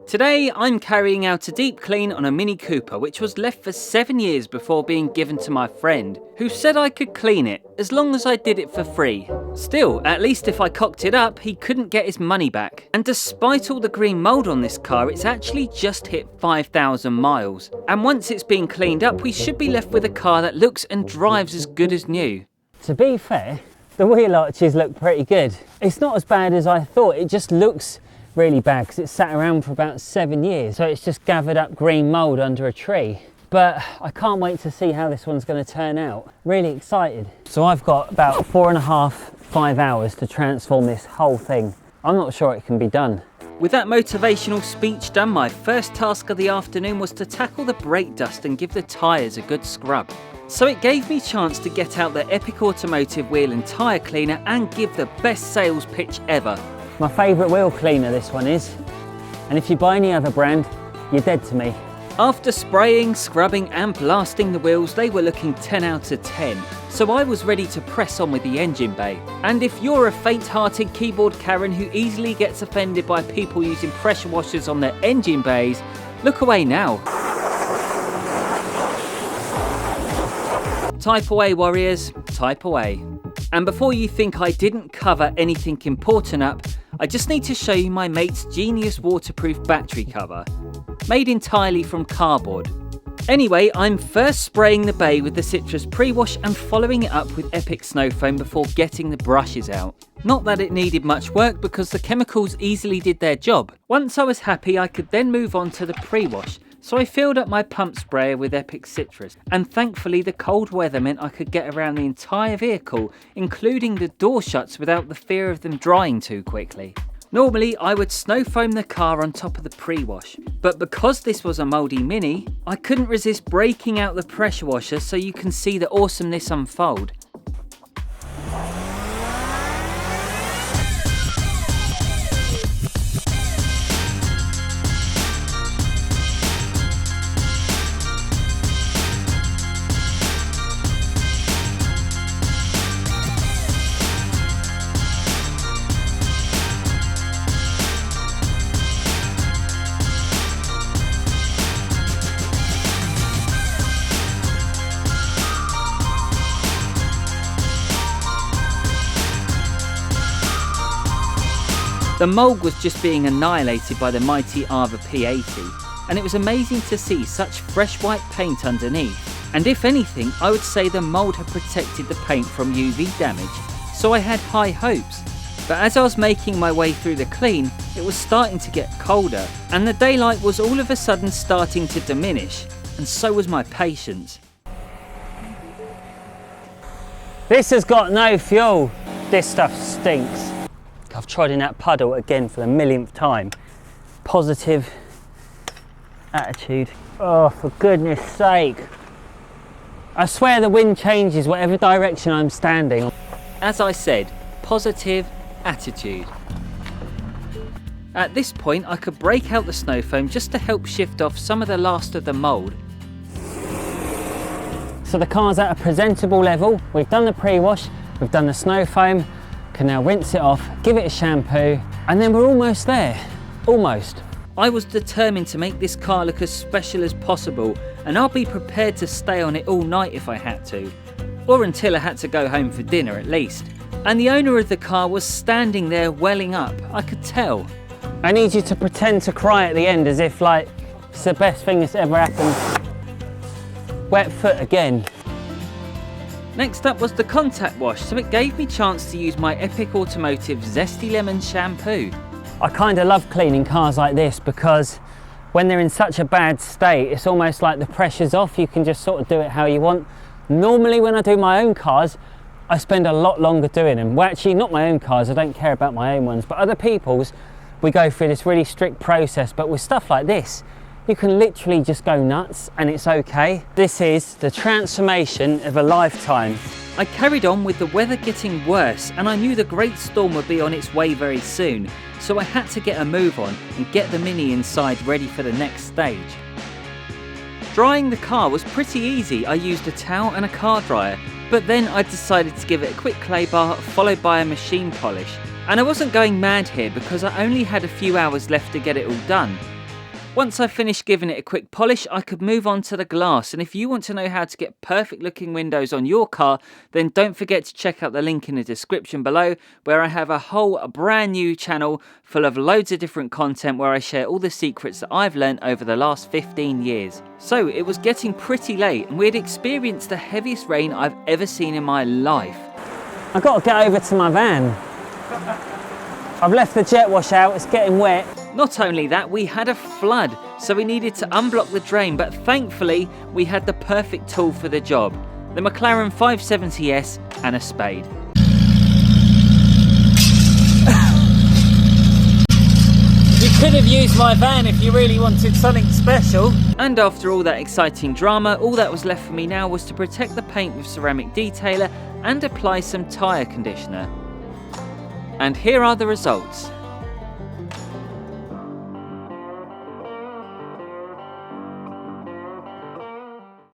Today I'm carrying out a deep clean on a Mini Cooper which was left for 7 years before being given to my friend, who said I could clean it as long as I did it for free. Still, at least if I cocked it up, he couldn't get his money back. And despite all the green mould on this car, it's actually just hit 5,000 miles. And once it's been cleaned up, we should be left with a car that looks and drives as good as new. To be fair, the wheel arches look pretty good. It's not as bad as I thought, it just looks really bad because it's sat around for about 7 years, so it's just gathered up green mould under a tree. But I can't wait to see how this one's going to turn out. Really excited. So I've got about 4.5–5 hours to transform this whole thing. I'm not sure it can be done. With that motivational speech done, my first task of the afternoon was to tackle the brake dust and give the tyres a good scrub. So it gave me chance to get out the Epic Automotive wheel and tyre cleaner and give the best sales pitch ever. My favourite wheel cleaner, this one is. And if you buy any other brand, you're dead to me. After spraying, scrubbing and blasting the wheels, they were looking 10 out of 10. So I was ready to press on with the engine bay. And if you're a faint-hearted keyboard Karen who easily gets offended by people using pressure washers on their engine bays, look away now. Type away, warriors, type away. And before you think I didn't cover anything important up, I just need to show you my mate's genius waterproof battery cover, made entirely from cardboard. Anyway, I'm first spraying the bay with the citrus pre-wash and following it up with Epic Snow Foam before getting the brushes out. Not that it needed much work because the chemicals easily did their job. Once I was happy, I could then move on to the pre-wash. So I filled up my pump sprayer with Epic Citrus, and thankfully the cold weather meant I could get around the entire vehicle, including the door shuts, without the fear of them drying too quickly. Normally I would snow foam the car on top of the pre-wash, but because this was a Mouldy Mini, I couldn't resist breaking out the pressure washer so you can see the awesomeness unfold. The mould was just being annihilated by the mighty Arbor P80, and it was amazing to see such fresh white paint underneath. And if anything, I would say the mould had protected the paint from UV damage, so I had high hopes. But as I was making my way through the clean, it was starting to get colder, and the daylight was all of a sudden starting to diminish, and so was my patience. This has got no fuel. This stuff stinks. I've tried in that puddle again for the millionth time. Positive attitude. Oh, for goodness sake. I swear the wind changes whatever direction I'm standing. As I said, positive attitude. At this point, I could break out the snow foam just to help shift off some of the last of the mould. So the car's at a presentable level. We've done the pre-wash, we've done the snow foam. Can now rinse it off, give it a shampoo, and then we're almost there. Almost. I was determined to make this car look as special as possible, and I'll be prepared to stay on it all night if I had to. Or until I had to go home for dinner at least. And the owner of the car was standing there welling up, I could tell. I need you to pretend to cry at the end as if like it's the best thing that's ever happened. Wet foot again. Next up was the contact wash, so it gave me chance to use my Epic Automotive Zesty Lemon Shampoo. I kind of love cleaning cars like this because when they're in such a bad state, it's almost like the pressure's off. You can just sort of do it how you want. Normally when I do my own cars, I spend a lot longer doing them. Well, actually not my own cars, I don't care about my own ones, but other people's, we go through this really strict process. But with stuff like this, you can literally just go nuts and it's okay. This is the transformation of a lifetime. I carried on with the weather getting worse, and I knew the great storm would be on its way very soon, so I had to get a move on and get the Mini inside ready for the next stage. Drying the car was pretty easy. I used a towel and a car dryer, but then I decided to give it a quick clay bar followed by a machine polish. And I wasn't going mad here because I only had a few hours left to get it all done. Once I finished giving it a quick polish, I could move on to the glass, and if you want to know how to get perfect looking windows on your car, then don't forget to check out the link in the description below, where I have a whole brand new channel full of loads of different content where I share all the secrets that I've learned over the last 15 years. So it was getting pretty late, and we had experienced the heaviest rain I've ever seen in my life. I've got to get over to my van. I've left the jet wash out, it's getting wet. Not only that, we had a flood, so we needed to unblock the drain, but thankfully we had the perfect tool for the job, the McLaren 570S and a spade. You could have used my van if you really wanted something special. And after all that exciting drama, all that was left for me now was to protect the paint with ceramic detailer and apply some tyre conditioner. And here are the results.